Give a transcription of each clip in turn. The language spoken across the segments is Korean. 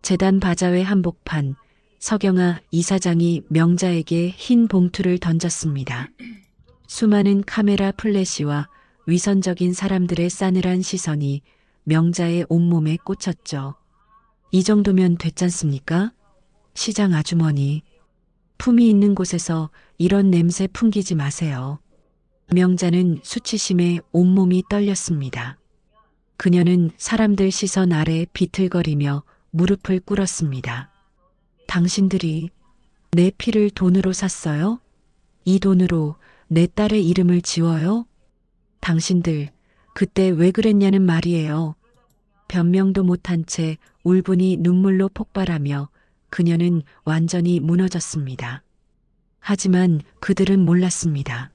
재단 바자회 한복판, 서경아 이사장이 명자에게 흰 봉투를 던졌습니다. 수많은 카메라 플래시와 위선적인 사람들의 싸늘한 시선이 명자의 온몸에 꽂혔죠. 이 정도면 됐잖습니까? 시장 아주머니. 품이 있는 곳에서 이런 냄새 풍기지 마세요. 명자는 수치심에 온몸이 떨렸습니다. 그녀는 사람들 시선 아래 비틀거리며 무릎을 꿇었습니다. 당신들이 내 피를 돈으로 샀어요? 이 돈으로 내 딸의 이름을 지워요? 당신들 그때 왜 그랬냐는 말이에요. 변명도 못한 채 울분이 눈물로 폭발하며 그녀는 완전히 무너졌습니다. 하지만 그들은 몰랐습니다.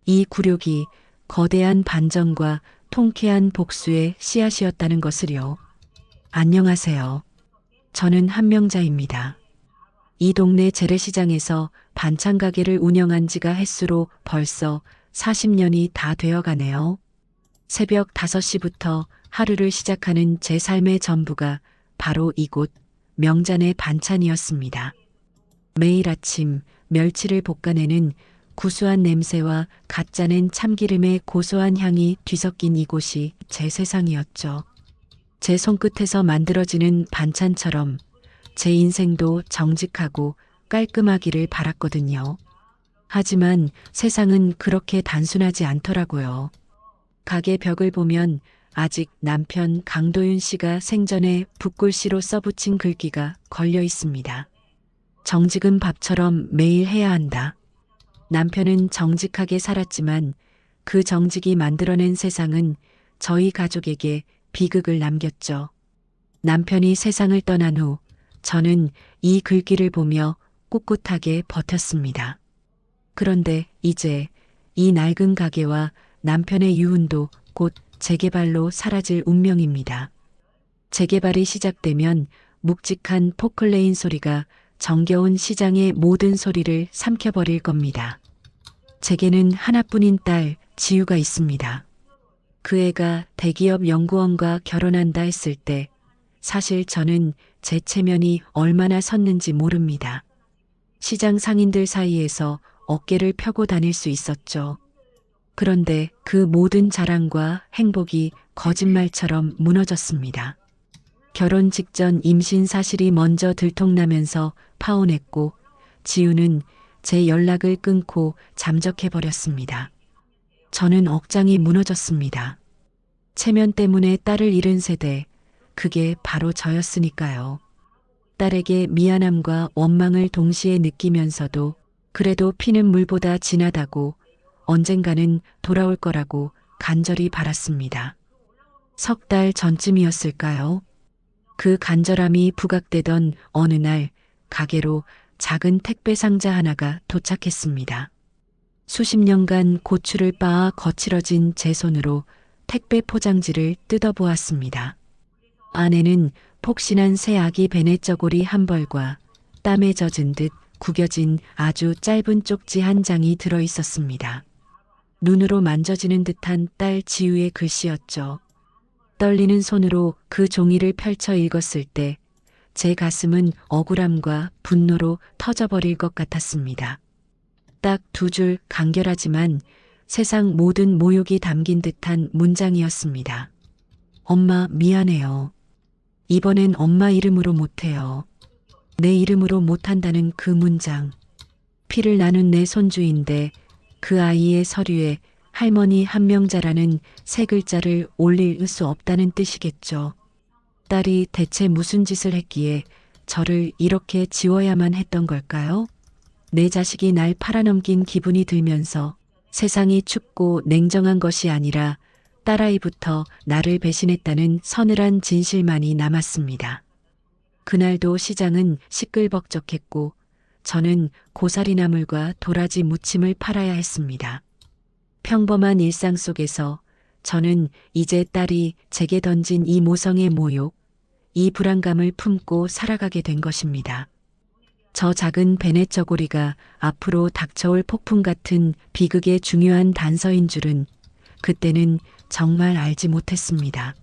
이 굴욕이 거대한 반전과 통쾌한 복수의 씨앗이었다는 것을요. 안녕하세요. 저는 한명자입니다. 이 동네 재래시장에서 반찬 가게를 운영한 지가 햇수로 벌써 40년이 다 되어가네요. 새벽 5시부터 하루를 시작하는 제 삶의 전부가 바로 이곳 명잔의 반찬이었습니다. 매일 아침 멸치를 볶아내는 구수한 냄새와 갓 짜낸 참기름의 고소한 향이 뒤섞인 이곳이 제 세상이었죠. 제 손끝에서 만들어지는 반찬처럼 제 인생도 정직하고 깔끔하기를 바랐거든요. 하지만 세상은 그렇게 단순하지 않더라고요. 가게 벽을 보면 아직 남편 강도윤 씨가 생전에 붓글씨로 써붙인 글귀가 걸려 있습니다. 정직은 밥처럼 매일 해야 한다. 남편은 정직하게 살았지만 그 정직이 만들어낸 세상은 저희 가족에게 비극을 남겼죠. 남편이 세상을 떠난 후 저는 이 글귀를 보며 꿋꿋하게 버텼습니다. 그런데 이제 이 낡은 가게와 남편의 유흥도 곧 재개발로 사라질 운명입니다. 재개발이 시작되면 묵직한 포클레인 소리가 정겨운 시장의 모든 소리를 삼켜버릴 겁니다. 제게는 하나뿐인 딸 지유가 있습니다. 그 애가 대기업 연구원과 결혼한다 했을 때 사실 저는 제 체면이 얼마나 섰는지 모릅니다. 시장 상인들 사이에서 어깨를 펴고 다닐 수 있었죠. 그런데 그 모든 자랑과 행복이 거짓말처럼 무너졌습니다. 결혼 직전 임신 사실이 먼저 들통나면서 파혼했고 지우는 제 연락을 끊고 잠적해버렸습니다. 저는 억장이 무너졌습니다. 체면 때문에 딸을 잃은 세대, 그게 바로 저였으니까요. 딸에게 미안함과 원망을 동시에 느끼면서도 그래도 피는 물보다 진하다고 언젠가는 돌아올 거라고 간절히 바랐습니다. 석 달 전쯤이었을까요? 그 간절함이 부각되던 어느 날 가게로 작은 택배 상자 하나가 도착했습니다. 수십 년간 고추를 빻아 거칠어진 제 손으로 택배 포장지를 뜯어보았습니다. 안에는 폭신한 새 아기 베네저고리 한 벌과 땀에 젖은 듯 구겨진 아주 짧은 쪽지 한 장이 들어 있었습니다. 눈으로 만져지는 듯한 딸 지우의 글씨였죠. 떨리는 손으로 그 종이를 펼쳐 읽었을 때 제 가슴은 억울함과 분노로 터져버릴 것 같았습니다. 딱 2줄 간결하지만 세상 모든 모욕이 담긴 듯한 문장이었습니다. 엄마 미안해요. 이번엔 엄마 이름으로 못해요. 내 이름으로 못한다는 그 문장. 피를 나눈 내 손주인데 그 아이의 서류에 할머니 한명자라는 세 글자를 올릴 수 없다는 뜻이겠죠. 딸이 대체 무슨 짓을 했기에 저를 이렇게 지워야만 했던 걸까요? 내 자식이 날 팔아넘긴 기분이 들면서 세상이 춥고 냉정한 것이 아니라 딸아이부터 나를 배신했다는 서늘한 진실만이 남았습니다. 그날도 시장은 시끌벅적했고 저는 고사리 나물과 도라지 무침을 팔아야 했습니다. 평범한 일상 속에서 저는 이제 딸이 제게 던진 이 모성의 모욕, 이 불안감을 품고 살아가게 된 것입니다. 저 작은 베네저고리가 앞으로 닥쳐올 폭풍 같은 비극의 중요한 단서인 줄은 그때는 정말 알지 못했습니다.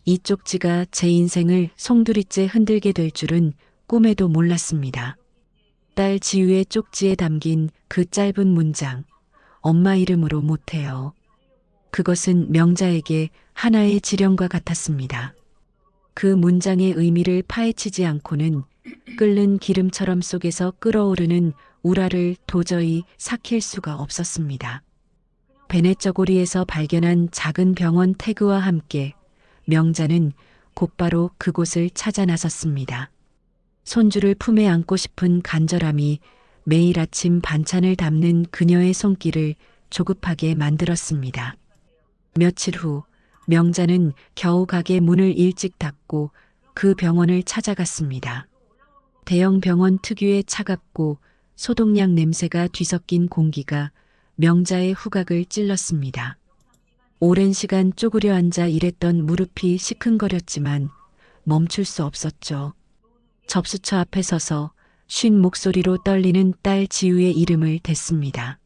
이 쪽지가 제 인생을 송두리째 흔들게 될 줄은 꿈에도 몰랐습니다. 딸 지우의 쪽지에 담긴 그 짧은 문장, 엄마 이름으로 못해요. 그것은 명자에게 하나의 지령과 같았습니다. 그 문장의 의미를 파헤치지 않고는 끓는 기름처럼 속에서 끓어오르는 우라를 도저히 삭힐 수가 없었습니다. 베네쩌고리에서 발견한 작은 병원 태그와 함께 명자는 곧바로 그곳을 찾아 나섰습니다. 손주를 품에 안고 싶은 간절함이 매일 아침 반찬을 담는 그녀의 손길을 조급하게 만들었습니다. 며칠 후 명자는 겨우 가게 문을 일찍 닫고 그 병원을 찾아갔습니다. 대형 병원 특유의 차갑고 소독약 냄새가 뒤섞인 공기가 명자의 후각을 찔렀습니다. 오랜 시간 쪼그려 앉아 일했던 무릎이 시큰거렸지만 멈출 수 없었죠. 접수처 앞에 서서 쉰 목소리로 떨리는 딸 지우의 이름을 댔습니다.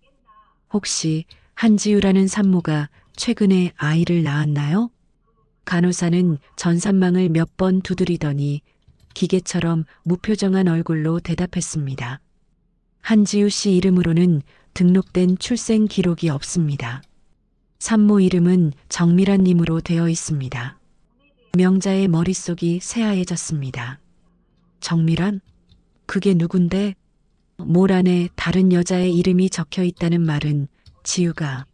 혹시 한지우라는 산모가 최근에 아이를 낳았나요? 간호사는 전산망을 몇 번 두드리더니 기계처럼 무표정한 얼굴로 대답했습니다. 한지우 씨 이름으로는 등록된 출생 기록이 없습니다. 산모 이름은 정미란 님으로 되어 있습니다. 명자의 머릿속이 새하얘졌습니다. 정미란? 그게 누군데? 몰 안에 다른 여자의 이름이 적혀 있다는 말은 지우가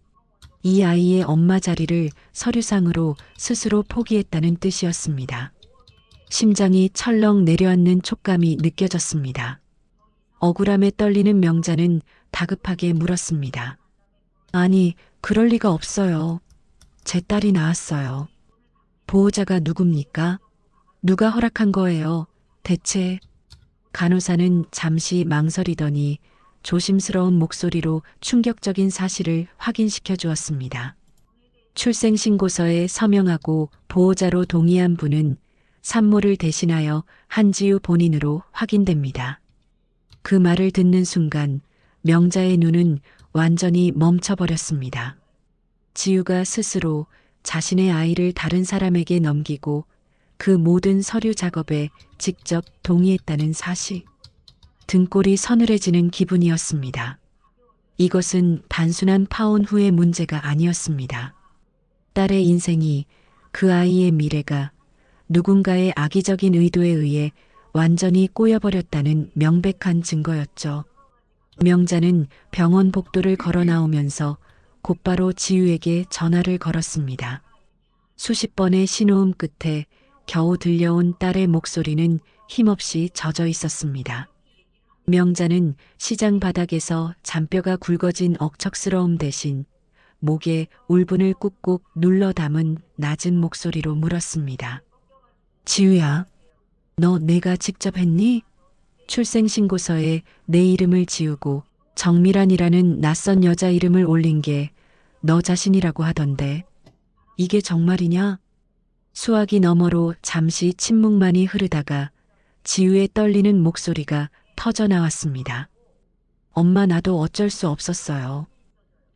이 아이의 엄마 자리를 서류상으로 스스로 포기했다는 뜻이었습니다. 심장이 철렁 내려앉는 촉감이 느껴졌습니다. 억울함에 떨리는 명자는 다급하게 물었습니다. 아니, 그럴 리가 없어요. 제 딸이 낳았어요. 보호자가 누굽니까? 누가 허락한 거예요? 대체? 간호사는 잠시 망설이더니 조심스러운 목소리로 충격적인 사실을 확인시켜 주었습니다. 출생신고서에 서명하고 보호자로 동의한 분은 산모를 대신하여 한지우 본인으로 확인됩니다. 그 말을 듣는 순간 명자의 눈은 완전히 멈춰버렸습니다. 지우가 스스로 자신의 아이를 다른 사람에게 넘기고 그 모든 서류 작업에 직접 동의했다는 사실. 등골이 서늘해지는 기분이었습니다. 이것은 단순한 파혼 후의 문제가 아니었습니다. 딸의 인생이, 그 아이의 미래가 누군가의 악의적인 의도에 의해 완전히 꼬여버렸다는 명백한 증거였죠. 명자는 병원 복도를 걸어 나오면서 곧바로 지우에게 전화를 걸었습니다. 수십 번의 신호음 끝에 겨우 들려온 딸의 목소리는 힘없이 젖어 있었습니다. 명자는 시장 바닥에서 잔뼈가 굵어진 억척스러움 대신 목에 울분을 꾹꾹 눌러 담은 낮은 목소리로 물었습니다. 지우야, 너 내가 직접 했니? 출생신고서에 내 이름을 지우고 정미란이라는 낯선 여자 이름을 올린 게 너 자신이라고 하던데 이게 정말이냐? 수화기 너머로 잠시 침묵만이 흐르다가 지우의 떨리는 목소리가 터져 나왔습니다. 엄마, 나도 어쩔 수 없었어요.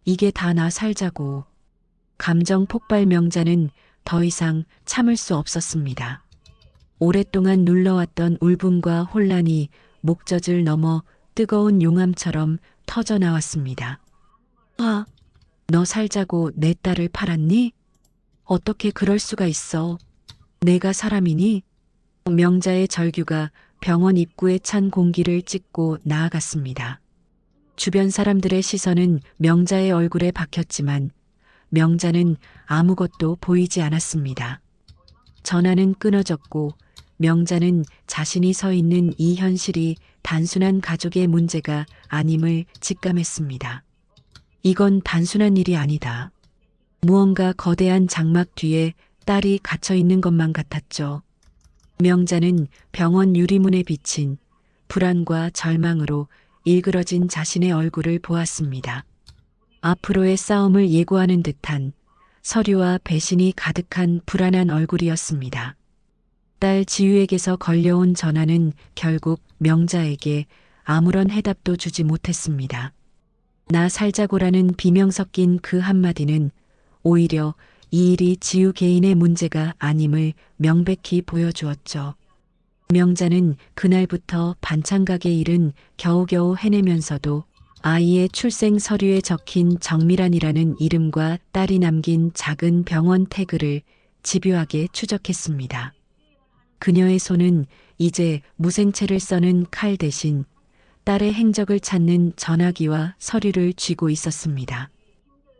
이게 다 나 살자고. 감정 폭발. 명자는 더 이상 참을 수 없었습니다. 오랫동안 눌러왔던 울분과 혼란이 목젖을 넘어 뜨거운 용암처럼 터져 나왔습니다. 아, 너 살자고 내 딸을 팔았니? 어떻게 그럴 수가 있어? 내가 사람이니? 명자의 절규가 병원 입구에 찬 공기를 찢고 나아갔습니다. 주변 사람들의 시선은 명자의 얼굴에 박혔지만 명자는 아무것도 보이지 않았습니다. 전화는 끊어졌고 명자는 자신이 서 있는 이 현실이 단순한 가족의 문제가 아님을 직감했습니다. 이건 단순한 일이 아니다. 무언가 거대한 장막 뒤에 딸이 갇혀 있는 것만 같았죠. 명자는 병원 유리문에 비친 불안과 절망으로 일그러진 자신의 얼굴을 보았습니다. 앞으로의 싸움을 예고하는 듯한 서류와 배신이 가득한 불안한 얼굴이었습니다. 딸 지유에게서 걸려온 전화는 결국 명자에게 아무런 해답도 주지 못했습니다. 나 살자고라는 비명 섞인 그 한마디는 오히려 이 일이 지우 개인의 문제가 아님을 명백히 보여주었죠. 명자는 그날부터 반찬가게 일은 겨우겨우 해내면서도 아이의 출생 서류에 적힌 정미란이라는 이름과 딸이 남긴 작은 병원 태그를 집요하게 추적했습니다. 그녀의 손은 이제 무생채를 써는 칼 대신 딸의 행적을 찾는 전화기와 서류를 쥐고 있었습니다.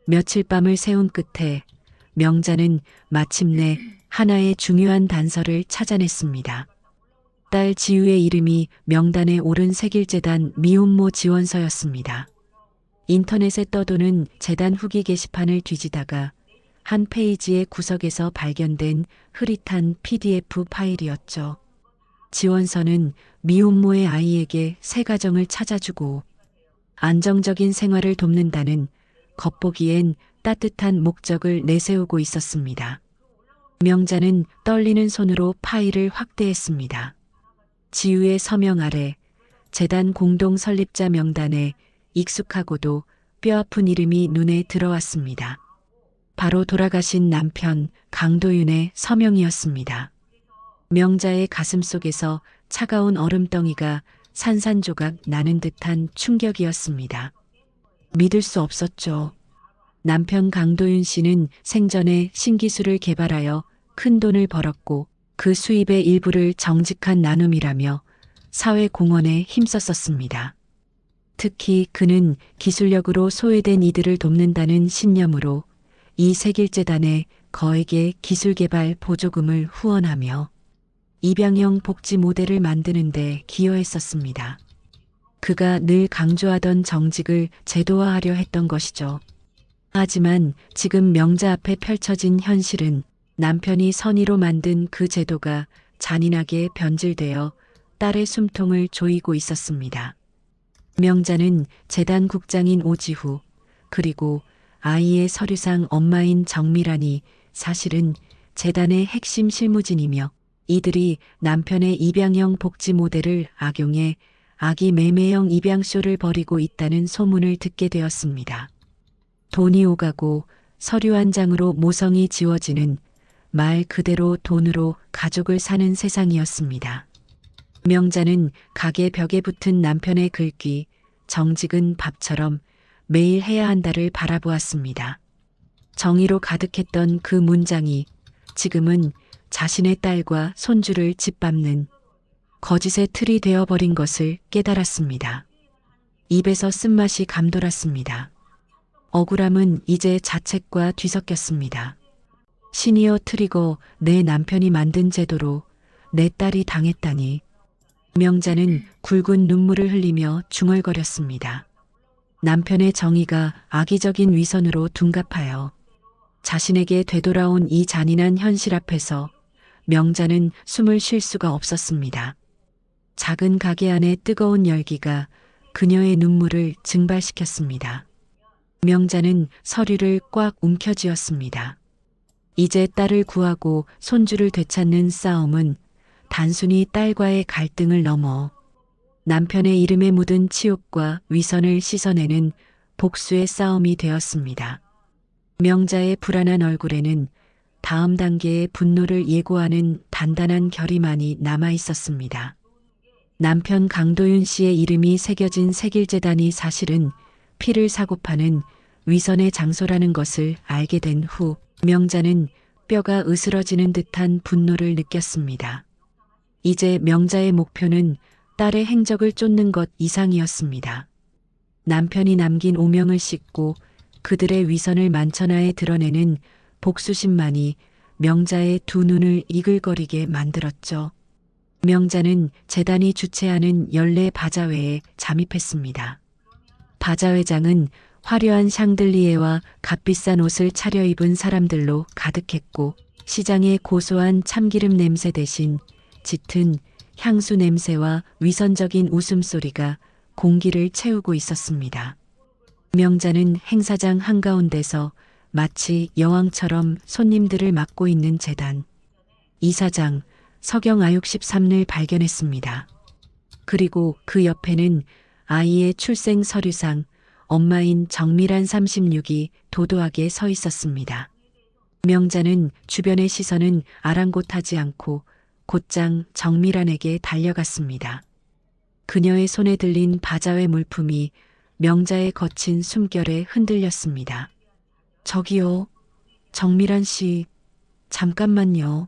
며칠 밤을 세운 끝에 명자는 마침내 하나의 중요한 단서를 찾아냈습니다. 딸 지우의 이름이 명단에 오른 세길재단 미혼모 지원서였습니다. 인터넷에 떠도는 재단 후기 게시판을 뒤지다가 한 페이지의 구석에서 발견된 흐릿한 PDF 파일이었죠. 지원서는 미혼모의 아이에게 새 가정을 찾아주고 안정적인 생활을 돕는다는 겉보기엔 따뜻한 목적을 내세우고 있었습니다. 명자는 떨리는 손으로 파일을 확대했습니다. 지우의 서명 아래 재단 공동 설립자 명단에 익숙하고도 뼈아픈 이름이 눈에 들어왔습니다. 바로 돌아가신 남편 강도윤의 서명이었습니다. 명자의 가슴속에서 차가운 얼음덩이가 산산조각 나는 듯한 충격이었습니다. 믿을 수 없었죠. 남편 강도윤 씨는 생전에 신기술을 개발하여 큰 돈을 벌었고 그 수입의 일부를 정직한 나눔이라며 사회 공헌에 힘썼었습니다. 특히 그는 기술력으로 소외된 이들을 돕는다는 신념으로 이 세길재단에 거액의 기술개발 보조금을 후원하며 입양형 복지 모델을 만드는 데 기여했었습니다. 그가 늘 강조하던 정직을 제도화하려 했던 것이죠. 하지만 지금 명자 앞에 펼쳐진 현실은 남편이 선의로 만든 그 제도가 잔인하게 변질되어 딸의 숨통을 조이고 있었습니다. 명자는 재단 국장인 오지후 그리고 아이의 서류상 엄마인 정미란이 사실은 재단의 핵심 실무진이며 이들이 남편의 입양형 복지 모델을 악용해 아기 매매형 입양쇼를 벌이고 있다는 소문을 듣게 되었습니다. 돈이 오가고 서류 한 장으로 모성이 지워지는 말 그대로 돈으로 가족을 사는 세상이었습니다. 명자는 가게 벽에 붙은 남편의 글귀 정직은 밥처럼 매일 해야 한다를 바라보았습니다. 정의로 가득했던 그 문장이 지금은 자신의 딸과 손주를 짓밟는 거짓의 틀이 되어버린 것을 깨달았습니다. 입에서 쓴맛이 감돌았습니다. 억울함은 이제 자책과 뒤섞였습니다. 시니어 트리거 내 남편이 만든 제도로 내 딸이 당했다니. 명자는 굵은 눈물을 흘리며 중얼거렸습니다. 남편의 정의가 악의적인 위선으로 둔갑하여 자신에게 되돌아온 이 잔인한 현실 앞에서 명자는 숨을 쉴 수가 없었습니다. 작은 가게 안의 뜨거운 열기가 그녀의 눈물을 증발시켰습니다. 명자는 서류를 꽉 움켜쥐었습니다. 이제 딸을 구하고 손주를 되찾는 싸움은 단순히 딸과의 갈등을 넘어 남편의 이름에 묻은 치욕과 위선을 씻어내는 복수의 싸움이 되었습니다. 명자의 불안한 얼굴에는 다음 단계의 분노를 예고하는 단단한 결의만이 남아 있었습니다. 남편 강도윤 씨의 이름이 새겨진 세길재단이 사실은 피를 사고 파는 위선의 장소라는 것을 알게 된 후 명자는 뼈가 으스러지는 듯한 분노를 느꼈습니다. 이제 명자의 목표는 딸의 행적을 쫓는 것 이상이었습니다. 남편이 남긴 오명을 씻고 그들의 위선을 만천하에 드러내는 복수심만이 명자의 두 눈을 이글거리게 만들었죠. 명자는 재단이 주최하는 연례 바자회에 잠입했습니다. 바자회장은 화려한 샹들리에와 값비싼 옷을 차려입은 사람들로 가득했고 시장의 고소한 참기름 냄새 대신 짙은 향수 냄새와 위선적인 웃음소리가 공기를 채우고 있었습니다. 명자는 행사장 한가운데서 마치 여왕처럼 손님들을 맡고 있는 재단 이사장 서경아육 13을 발견했습니다. 그리고 그 옆에는 아이의 출생 서류상 엄마인 정미란 36이 도도하게 서 있었습니다. 명자는 주변의 시선은 아랑곳하지 않고 곧장 정밀한에게 달려갔습니다. 그녀의 손에 들린 바자회 물품이 명자의 거친 숨결에 흔들렸습니다. 저기요, 정밀한 씨, 잠깐만요.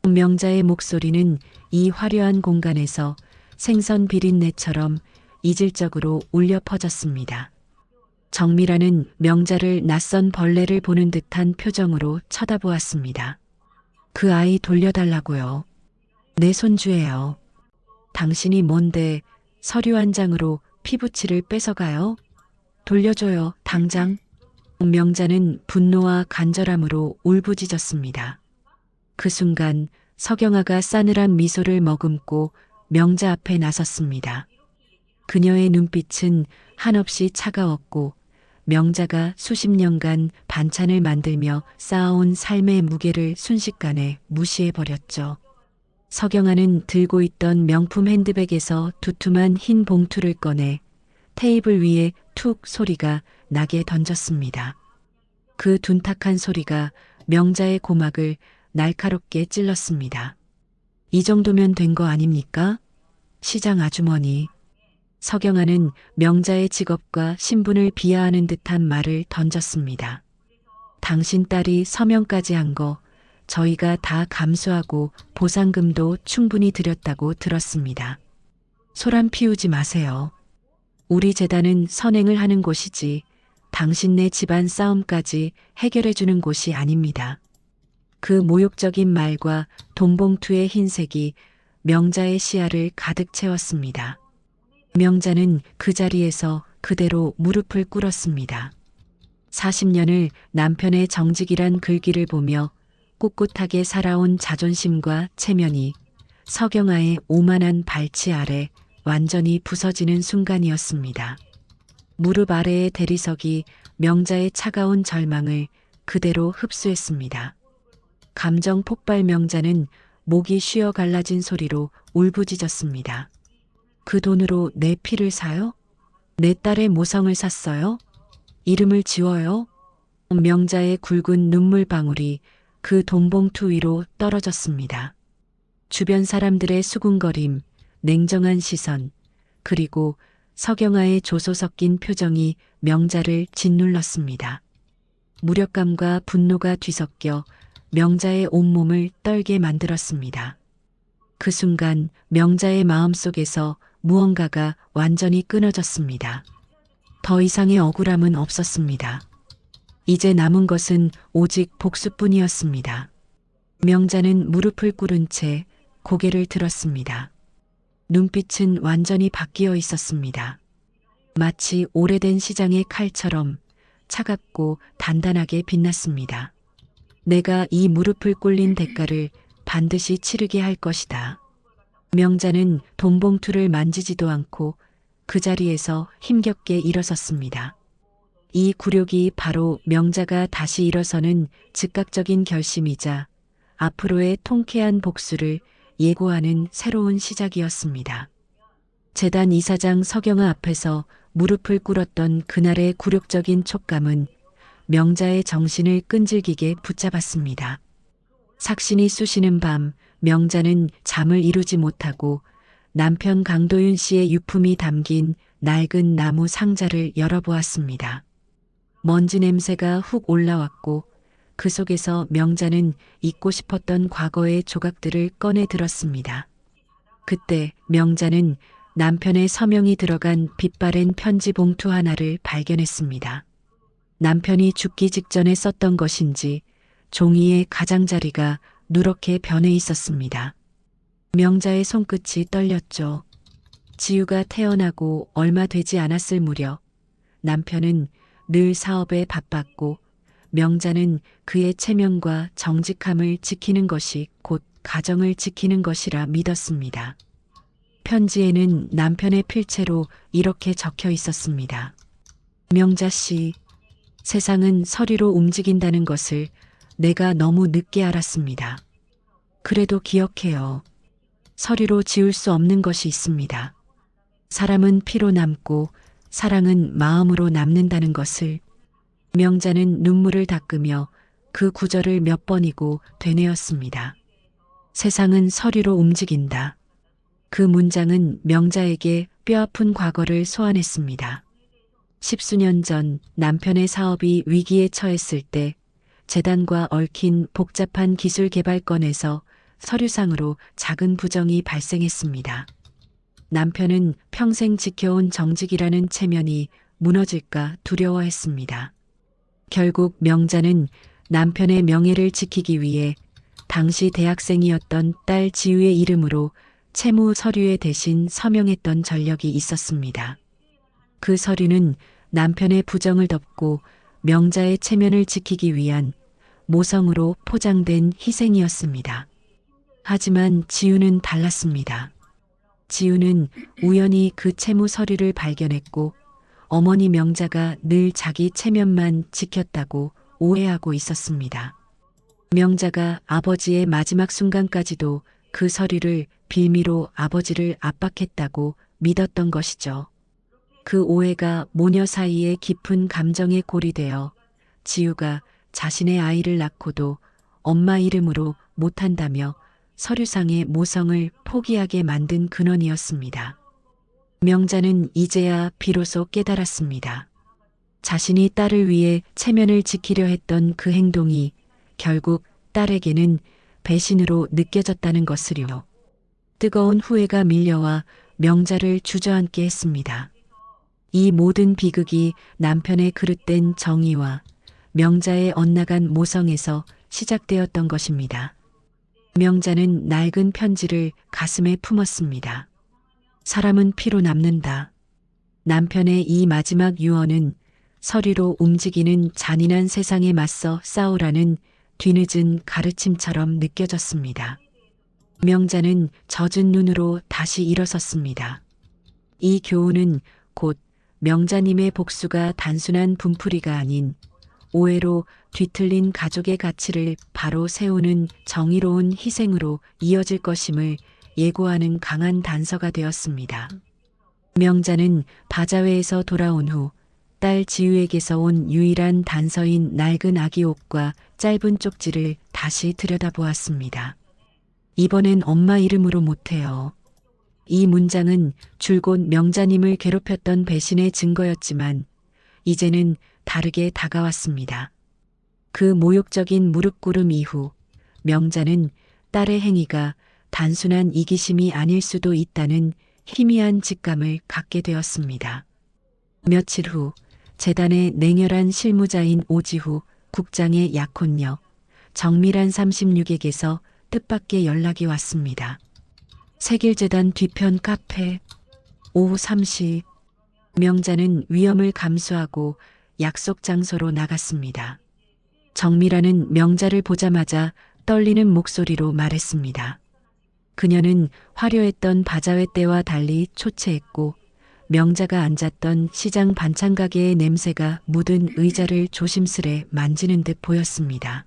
명자의 목소리는 이 화려한 공간에서 생선 비린내처럼 이질적으로 울려 퍼졌습니다. 정밀아는 명자를 낯선 벌레를 보는 듯한 표정으로 쳐다보았습니다. 그 아이 돌려달라고요. 내 손주예요. 당신이 뭔데 서류 한 장으로 피부치를 뺏어가요? 돌려줘요, 당장. 명자는 분노와 간절함으로 울부짖었습니다. 그 순간 서경아가 싸늘한 미소를 머금고 명자 앞에 나섰습니다. 그녀의 눈빛은 한없이 차가웠고 명자가 수십 년간 반찬을 만들며 쌓아온 삶의 무게를 순식간에 무시해버렸죠. 서경아는 들고 있던 명품 핸드백에서 두툼한 흰 봉투를 꺼내 테이블 위에 툭 소리가 나게 던졌습니다. 그 둔탁한 소리가 명자의 고막을 날카롭게 찔렀습니다. 이 정도면 된 거 아닙니까? 시장 아주머니. 서경아는 명자의 직업과 신분을 비하하는 듯한 말을 던졌습니다. 당신 딸이 서명까지 한 거 저희가 다 감수하고 보상금도 충분히 드렸다고 들었습니다. 소란 피우지 마세요. 우리 재단은 선행을 하는 곳이지 당신네 집안 싸움까지 해결해주는 곳이 아닙니다. 그 모욕적인 말과 돈봉투의 흰색이 명자의 시야를 가득 채웠습니다. 명자는 그 자리에서 그대로 무릎을 꿇었습니다. 40년을 남편의 정직이란 글귀를 보며 꿋꿋하게 살아온 자존심과 체면이 서경아의 오만한 발치 아래 완전히 부서지는 순간이었습니다. 무릎 아래의 대리석이 명자의 차가운 절망을 그대로 흡수했습니다. 감정 폭발 명자는 목이 쉬어 갈라진 소리로 울부짖었습니다. 그 돈으로 내 피를 사요? 내 딸의 모성을 샀어요? 이름을 지워요? 명자의 굵은 눈물방울이 그 돈봉투 위로 떨어졌습니다. 주변 사람들의 수군거림, 냉정한 시선, 그리고 서경아의 조소 섞인 표정이 명자를 짓눌렀습니다. 무력감과 분노가 뒤섞여 명자의 온몸을 떨게 만들었습니다. 그 순간 명자의 마음속에서 무언가가 완전히 끊어졌습니다. 더 이상의 억울함은 없었습니다. 이제 남은 것은 오직 복수뿐이었습니다. 명자는 무릎을 꿇은 채 고개를 들었습니다. 눈빛은 완전히 바뀌어 있었습니다. 마치 오래된 시장의 칼처럼 차갑고 단단하게 빛났습니다. 내가 이 무릎을 꿇린 대가를 반드시 치르게 할 것이다. 명자는 돈봉투를 만지지도 않고 그 자리에서 힘겹게 일어섰습니다. 이 굴욕이 바로 명자가 다시 일어서는 즉각적인 결심이자 앞으로의 통쾌한 복수를 예고하는 새로운 시작이었습니다. 재단 이사장 서경아 앞에서 무릎을 꿇었던 그날의 굴욕적인 촉감은 명자의 정신을 끈질기게 붙잡았습니다. 삭신이 쑤시는 밤 명자는 잠을 이루지 못하고 남편 강도윤 씨의 유품이 담긴 낡은 나무 상자를 열어보았습니다. 먼지 냄새가 훅 올라왔고 그 속에서 명자는 잊고 싶었던 과거의 조각들을 꺼내 들었습니다. 그때 명자는 남편의 서명이 들어간 빛바랜 편지 봉투 하나를 발견했습니다. 남편이 죽기 직전에 썼던 것인지 종이의 가장자리가 누렇게 변해 있었습니다. 명자의 손끝이 떨렸죠. 지우가 태어나고 얼마 되지 않았을 무렵 남편은 늘 사업에 바빴고 명자는 그의 체면과 정직함을 지키는 것이 곧 가정을 지키는 것이라 믿었습니다. 편지에는 남편의 필체로 이렇게 적혀 있었습니다. 명자 씨, 세상은 서리로 움직인다는 것을 내가 너무 늦게 알았습니다. 그래도 기억해요. 서리로 지울 수 없는 것이 있습니다. 사람은 피로 남고 사랑은 마음으로 남는다는 것을. 명자는 눈물을 닦으며 그 구절을 몇 번이고 되뇌었습니다. 세상은 서류로 움직인다. 그 문장은 명자에게 뼈아픈 과거를 소환했습니다. 10수년 전 남편의 사업이 위기에 처했을 때 재단과 얽힌 복잡한 기술 개발 건에서 서류상으로 작은 부정이 발생했습니다. 남편은 평생 지켜온 정직이라는 체면이 무너질까 두려워했습니다. 결국 명자는 남편의 명예를 지키기 위해 당시 대학생이었던 딸 지우의 이름으로 채무 서류에 대신 서명했던 전력이 있었습니다. 그 서류는 남편의 부정을 덮고 명자의 체면을 지키기 위한 모성으로 포장된 희생이었습니다. 하지만 지우는 달랐습니다. 지우는 우연히 그 채무 서류를 발견했고 어머니 명자가 늘 자기 체면만 지켰다고 오해하고 있었습니다. 명자가 아버지의 마지막 순간까지도 그 서류를 빌미로 아버지를 압박했다고 믿었던 것이죠. 그 오해가 모녀 사이에 깊은 감정에 골이되어 지우가 자신의 아이를 낳고도 엄마 이름으로 못한다며 서류상의 모성을 포기하게 만든 근원이었습니다. 명자는 이제야 비로소 깨달았습니다. 자신이 딸을 위해 체면을 지키려 했던 그 행동이 결국 딸에게는 배신으로 느껴졌다는 것을요. 뜨거운 후회가 밀려와 명자를 주저앉게 했습니다. 이 모든 비극이 남편의 그릇된 정의와 명자의 엇나간 모성에서 시작되었던 것입니다. 명자는 낡은 편지를 가슴에 품었습니다. 사람은 피로 남는다. 남편의 이 마지막 유언은 서류로 움직이는 잔인한 세상에 맞서 싸우라는 뒤늦은 가르침처럼 느껴졌습니다. 명자는 젖은 눈으로 다시 일어섰습니다. 이 교훈은 곧 명자님의 복수가 단순한 분풀이가 아닌 오해로 뒤틀린 가족의 가치를 바로 세우는 정의로운 희생으로 이어질 것임을 예고하는 강한 단서가 되었습니다. 명자는 바자회에서 돌아온 후 딸 지우에게서 온 유일한 단서인 낡은 아기 옷과 짧은 쪽지를 다시 들여다보았습니다. 이번엔 엄마 이름으로 못해요. 이 문장은 줄곧 명자님을 괴롭혔던 배신의 증거였지만 이제는 다르게 다가왔습니다. 그 모욕적인 무릎 꿇음 이후 명자는 딸의 행위가 단순한 이기심이 아닐 수도 있다는 희미한 직감을 갖게 되었습니다. 며칠 후 재단의 냉혈한 실무자인 오지후 국장의 약혼녀 정밀한 36에게서 뜻밖의 연락이 왔습니다. 세길재단 뒤편 카페 오후 3시 명자는 위험을 감수하고 약속 장소로 나갔습니다. 정미라는 명자를 보자마자 떨리는 목소리로 말했습니다. 그녀는 화려했던 바자회 때와 달리 초췌했고 명자가 앉았던 시장 반찬 가게의 냄새가 묻은 의자를 조심스레 만지는 듯 보였습니다.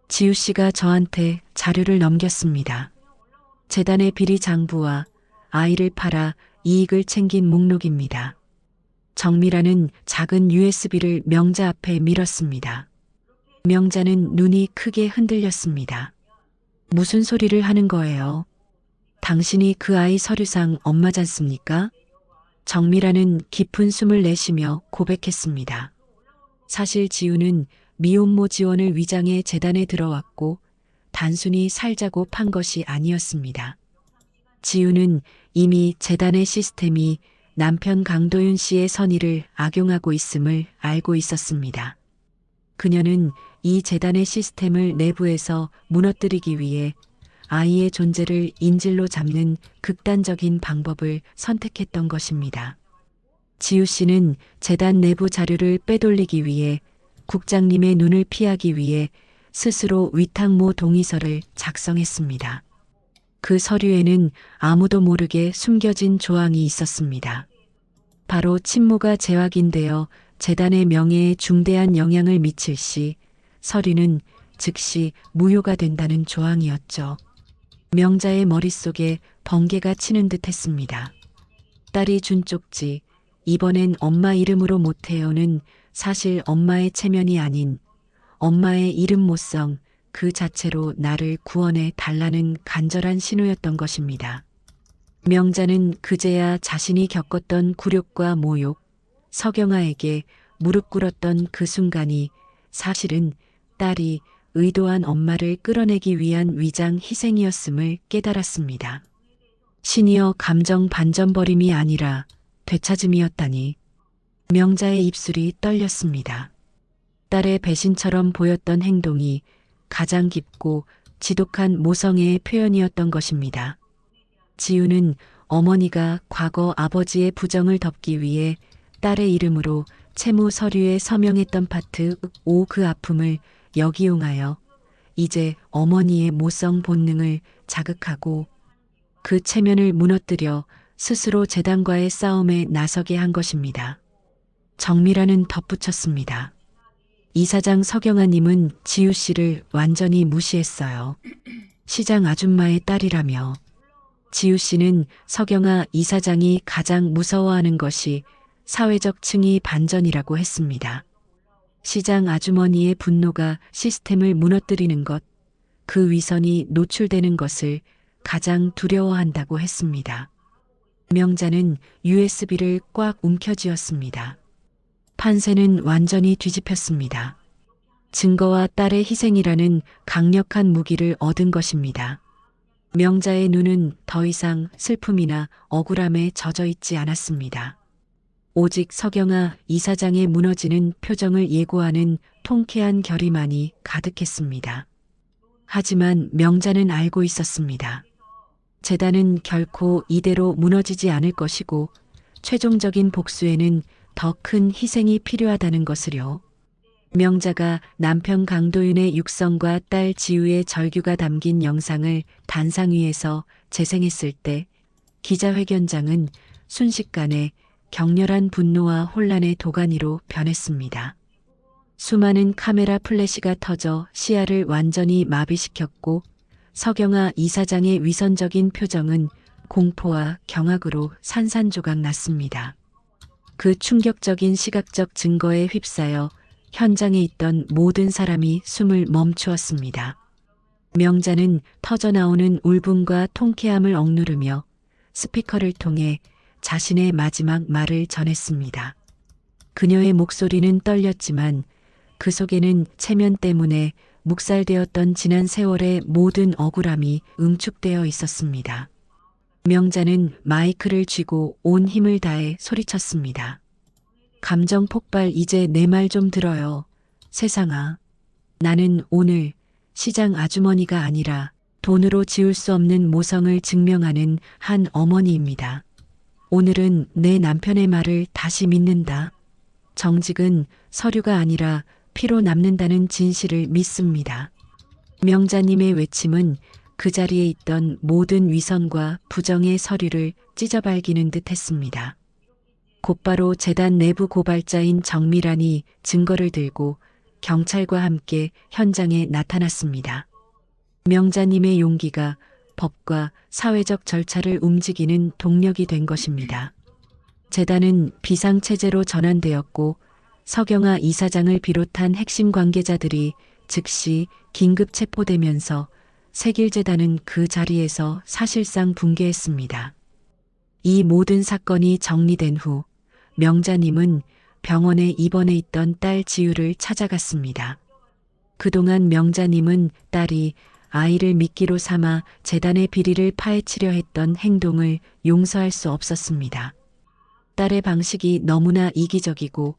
지우 씨가 저한테 자료를 넘겼습니다. 재단의 비리 장부와 아이를 팔아 이익을 챙긴 목록입니다. 정미라는 작은 USB를 명자 앞에 밀었습니다. 명자는 눈이 크게 흔들렸습니다. 무슨 소리를 하는 거예요? 당신이 그 아이 서류상 엄마잖습니까? 정미라는 깊은 숨을 내쉬며 고백했습니다. 사실 지우는 미혼모 지원을 위장해 재단에 들어왔고 단순히 살자고 판 것이 아니었습니다. 지우는 이미 재단의 시스템이 남편 강도윤 씨의 선의를 악용하고 있음을 알고 있었습니다. 그녀는 이 재단의 시스템을 내부에서 무너뜨리기 위해 아이의 존재를 인질로 잡는 극단적인 방법을 선택했던 것입니다. 지우 씨는 재단 내부 자료를 빼돌리기 위해 국장님의 눈을 피하기 위해 스스로 위탁모 동의서를 작성했습니다. 그 서류에는 아무도 모르게 숨겨진 조항이 있었습니다. 바로 친모가 재확인되어 재단의 명예에 중대한 영향을 미칠 시 서류는 즉시 무효가 된다는 조항이었죠. 명자의 머릿속에 번개가 치는 듯 했습니다. 딸이 준 쪽지, 이번엔 엄마 이름으로 못해요는 사실 엄마의 체면이 아닌 엄마의 이름 모성 그 자체로 나를 구원해 달라는 간절한 신호였던 것입니다. 명자는 그제야 자신이 겪었던 굴욕과 모욕, 석영아에게 무릎 꿇었던 그 순간이 사실은 딸이 의도한 엄마를 끌어내기 위한 위장 희생이었음을 깨달았습니다. 신이여 감정 반전버림이 아니라 되찾음이었다니. 명자의 입술이 떨렸습니다. 딸의 배신처럼 보였던 행동이 가장 깊고 지독한 모성애의 표현이었던 것입니다. 지우는 어머니가 과거 아버지의 부정을 덮기 위해 딸의 이름으로 채무 서류에 서명했던 파트 5 그 아픔을 역이용하여 이제 어머니의 모성 본능을 자극하고 그 체면을 무너뜨려 스스로 재단과의 싸움에 나서게 한 것입니다. 정밀하는 덧붙였습니다. 이사장 석영아님은 지우 씨를 완전히 무시했어요. 시장 아줌마의 딸이라며. 지우 씨는 석영아 이사장이 가장 무서워하는 것이 사회적 층위 반전이라고 했습니다. 시장 아주머니의 분노가 시스템을 무너뜨리는 것, 그 위선이 노출되는 것을 가장 두려워한다고 했습니다. 명자는 USB를 꽉 움켜쥐었습니다. 판세는 완전히 뒤집혔습니다. 증거와 딸의 희생이라는 강력한 무기를 얻은 것입니다. 명자의 눈은 더 이상 슬픔이나 억울함에 젖어 있지 않았습니다. 오직 석영아 이사장의 무너지는 표정을 예고하는 통쾌한 결의만이 가득했습니다. 하지만 명자는 알고 있었습니다. 재단은 결코 이대로 무너지지 않을 것이고 최종적인 복수에는 더 큰 희생이 필요하다는 것을요. 명자가 남편 강도윤의 육성과 딸 지우의 절규가 담긴 영상을 단상 위에서 재생했을 때 기자회견장은 순식간에 격렬한 분노와 혼란의 도가니로 변했습니다. 수많은 카메라 플래시가 터져 시야를 완전히 마비시켰고 석영아 이사장의 위선적인 표정은 공포와 경악으로 산산조각 났습니다. 그 충격적인 시각적 증거에 휩싸여 현장에 있던 모든 사람이 숨을 멈추었습니다. 명자는 터져나오는 울분과 통쾌함을 억누르며 스피커를 통해 자신의 마지막 말을 전했습니다. 그녀의 목소리는 떨렸지만 그 속에는 체면 때문에 묵살되었던 지난 세월의 모든 억울함이 응축되어 있었습니다. 명자는 마이크를 쥐고 온 힘을 다해 소리쳤습니다. 감정 폭발 이제 내 말 좀 들어요. 세상아. 나는 오늘 시장 아주머니가 아니라 돈으로 지울 수 없는 모성을 증명하는 한 어머니입니다. 오늘은 내 남편의 말을 다시 믿는다. 정직은 서류가 아니라 피로 남는다는 진실을 믿습니다. 명자님의 외침은 그 자리에 있던 모든 위선과 부정의 서류를 찢어발기는 듯 했습니다. 곧바로 재단 내부 고발자인 정미란이 증거를 들고 경찰과 함께 현장에 나타났습니다. 명자님의 용기가 법과 사회적 절차를 움직이는 동력이 된 것입니다. 재단은 비상체제로 전환되었고 석영아 이사장을 비롯한 핵심 관계자들이 즉시 긴급 체포되면서 세길재단은 그 자리에서 사실상 붕괴했습니다. 이 모든 사건이 정리된 후 명자님은 병원에 입원해 있던 딸 지우를 찾아갔습니다. 그동안 명자님은 딸이 아이를 미끼로 삼아 재단의 비리를 파헤치려 했던 행동을 용서할 수 없었습니다. 딸의 방식이 너무나 이기적이고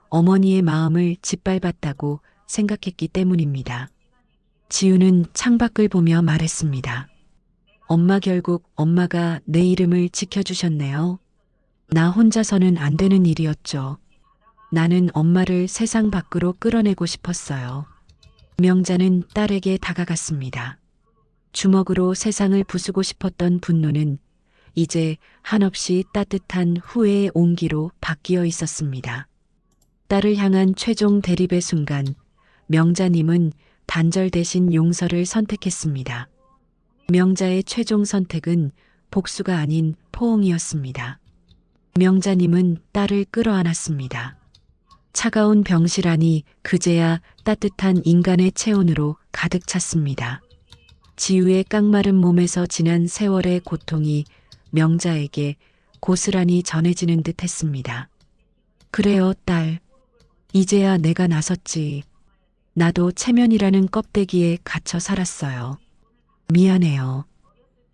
어머니의 마음을 짓밟았다고 생각했기 때문입니다. 지우는 창밖을 보며 말했습니다. 엄마 결국 엄마가 내 이름을 지켜주셨네요. 나 혼자서는 안 되는 일이었죠. 나는 엄마를 세상 밖으로 끌어내고 싶었어요. 명자는 딸에게 다가갔습니다. 주먹으로 세상을 부수고 싶었던 분노는 이제 한없이 따뜻한 후회의 온기로 바뀌어 있었습니다. 딸을 향한 최종 대립의 순간 명자님은 단절 대신 용서를 선택했습니다. 명자의 최종 선택은 복수가 아닌 포옹이었습니다. 명자님은 딸을 끌어안았습니다. 차가운 병실 안이 그제야 따뜻한 인간의 체온으로 가득 찼습니다. 지우의 깡마른 몸에서 지난 세월의 고통이 명자에게 고스란히 전해지는 듯 했습니다. 그래요, 딸. 이제야 내가 나섰지. 나도 체면이라는 껍데기에 갇혀 살았어요. 미안해요.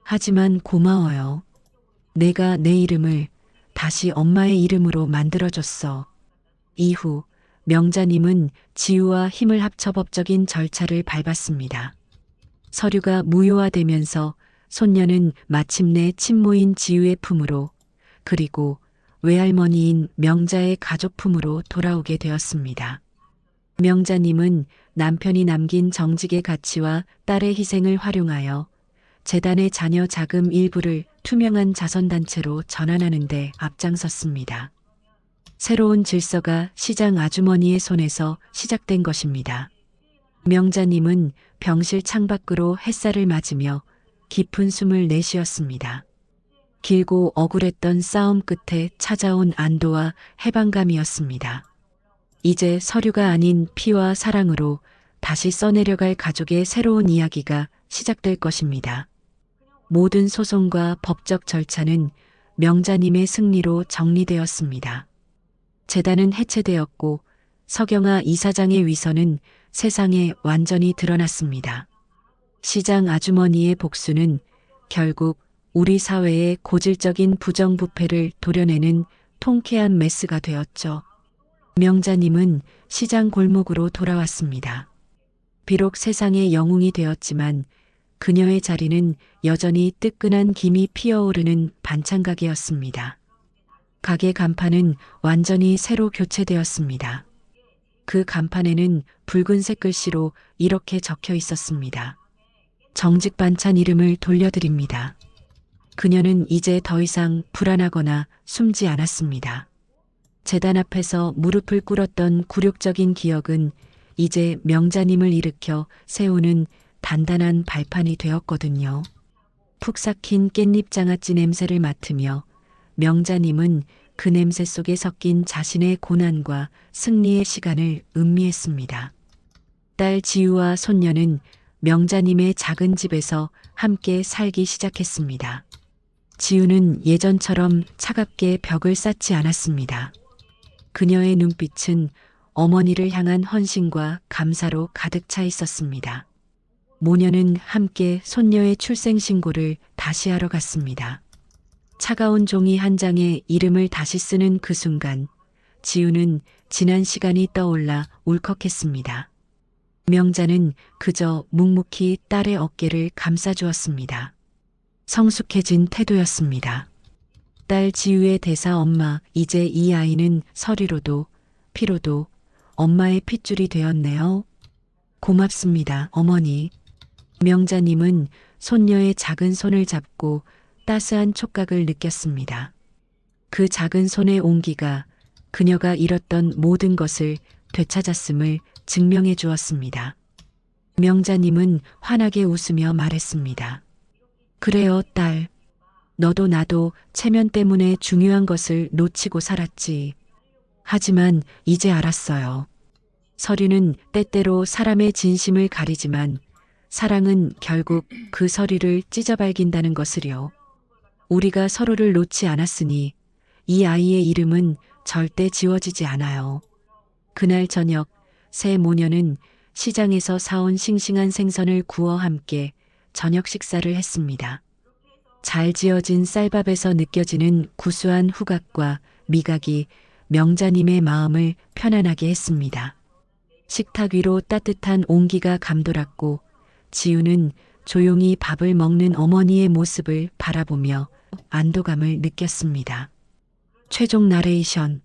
하지만 고마워요. 내가 내 이름을 다시 엄마의 이름으로 만들어줬어. 이후 명자님은 지우와 힘을 합쳐 법적인 절차를 밟았습니다. 서류가 무효화되면서 손녀는 마침내 친모인 지우의 품으로, 그리고 외할머니인 명자의 가족 품으로 돌아오게 되었습니다. 명자님은 남편이 남긴 정직의 가치와 딸의 희생을 활용하여 재단의 자녀 자금 일부를 투명한 자선단체로 전환하는 데 앞장섰습니다. 새로운 질서가 시장 아주머니의 손에서 시작된 것입니다. 명자님은 병실 창밖으로 햇살을 맞으며 깊은 숨을 내쉬었습니다. 길고 억울했던 싸움 끝에 찾아온 안도와 해방감이었습니다. 이제 서류가 아닌 피와 사랑으로 다시 써내려갈 가족의 새로운 이야기가 시작될 것입니다. 모든 소송과 법적 절차는 명자님의 승리로 정리되었습니다. 재단은 해체되었고 서경아 이사장의 위선은 세상에 완전히 드러났습니다. 시장 아주머니의 복수는 결국 우리 사회의 고질적인 부정부패를 도려내는 통쾌한 메스가 되었죠. 명자님은 시장 골목으로 돌아왔습니다. 비록 세상의 영웅이 되었지만 그녀의 자리는 여전히 뜨끈한 김이 피어오르는 반찬가게였습니다. 가게 간판은 완전히 새로 교체되었습니다. 그 간판에는 붉은색 글씨로 이렇게 적혀 있었습니다. 정직 반찬 이름을 돌려드립니다. 그녀는 이제 더 이상 불안하거나 숨지 않았습니다. 재단 앞에서 무릎을 꿇었던 굴욕적인 기억은 이제 명자님을 일으켜 세우는 단단한 발판이 되었거든요. 푹 삭힌 깻잎 장아찌 냄새를 맡으며 명자님은 그 냄새 속에 섞인 자신의 고난과 승리의 시간을 음미했습니다. 딸 지우와 손녀는 명자님의 작은 집에서 함께 살기 시작했습니다. 지우는 예전처럼 차갑게 벽을 쌓지 않았습니다. 그녀의 눈빛은 어머니를 향한 헌신과 감사로 가득 차 있었습니다. 모녀는 함께 손녀의 출생신고를 다시 하러 갔습니다. 차가운 종이 한 장에 이름을 다시 쓰는 그 순간, 지우는 지난 시간이 떠올라 울컥했습니다. 명자는 그저 묵묵히 딸의 어깨를 감싸주었습니다. 성숙해진 태도였습니다. 딸 지우의 대사 엄마, 이제 이 아이는 서리로도 피로도 엄마의 핏줄이 되었네요. 고맙습니다, 어머니. 명자님은 손녀의 작은 손을 잡고 따스한 촉각을 느꼈습니다. 그 작은 손의 온기가 그녀가 잃었던 모든 것을 되찾았음을 증명해 주었습니다. 명자님은 환하게 웃으며 말했습니다. 그래요, 딸. 너도 나도 체면 때문에 중요한 것을 놓치고 살았지. 하지만 이제 알았어요. 서류는 때때로 사람의 진심을 가리지만 사랑은 결국 그 서류를 찢어발긴다는 것을요. 우리가 서로를 놓지 않았으니 이 아이의 이름은 절대 지워지지 않아요. 그날 저녁 세 모녀는 시장에서 사온 싱싱한 생선을 구워 함께 저녁 식사를 했습니다. 잘 지어진 쌀밥에서 느껴지는 구수한 후각과 미각이 명자님의 마음을 편안하게 했습니다. 식탁 위로 따뜻한 온기가 감돌았고 지우는 조용히 밥을 먹는 어머니의 모습을 바라보며 안도감을 느꼈습니다. 최종 나레이션.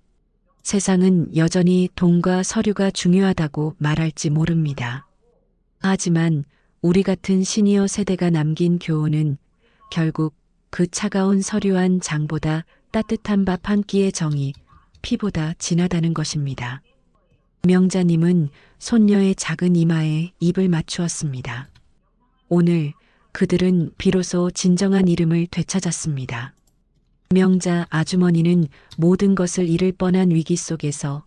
세상은 여전히 돈과 서류가 중요하다고 말할지 모릅니다. 하지만 우리 같은 시니어 세대가 남긴 교훈은 결국 그 차가운 서류한 장보다 따뜻한 밥 한 끼의 정이 피보다 진하다는 것입니다. 명자님은 손녀의 작은 이마에 입을 맞추었습니다. 오늘 그들은 비로소 진정한 이름을 되찾았습니다. 명자 아주머니는 모든 것을 잃을 뻔한 위기 속에서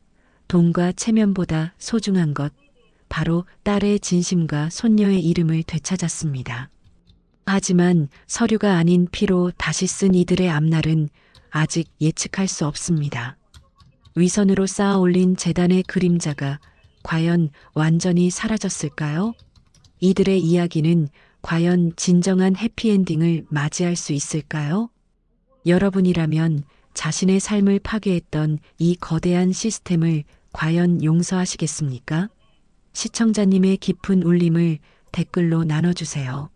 돈과 체면보다 소중한 것, 바로 딸의 진심과 손녀의 이름을 되찾았습니다. 하지만 서류가 아닌 피로 다시 쓴 이들의 앞날은 아직 예측할 수 없습니다. 위선으로 쌓아 올린 재단의 그림자가 과연 완전히 사라졌을까요? 이들의 이야기는 과연 진정한 해피엔딩을 맞이할 수 있을까요? 여러분이라면 자신의 삶을 파괴했던 이 거대한 시스템을 과연 용서하시겠습니까? 시청자님의 깊은 울림을 댓글로 나눠주세요.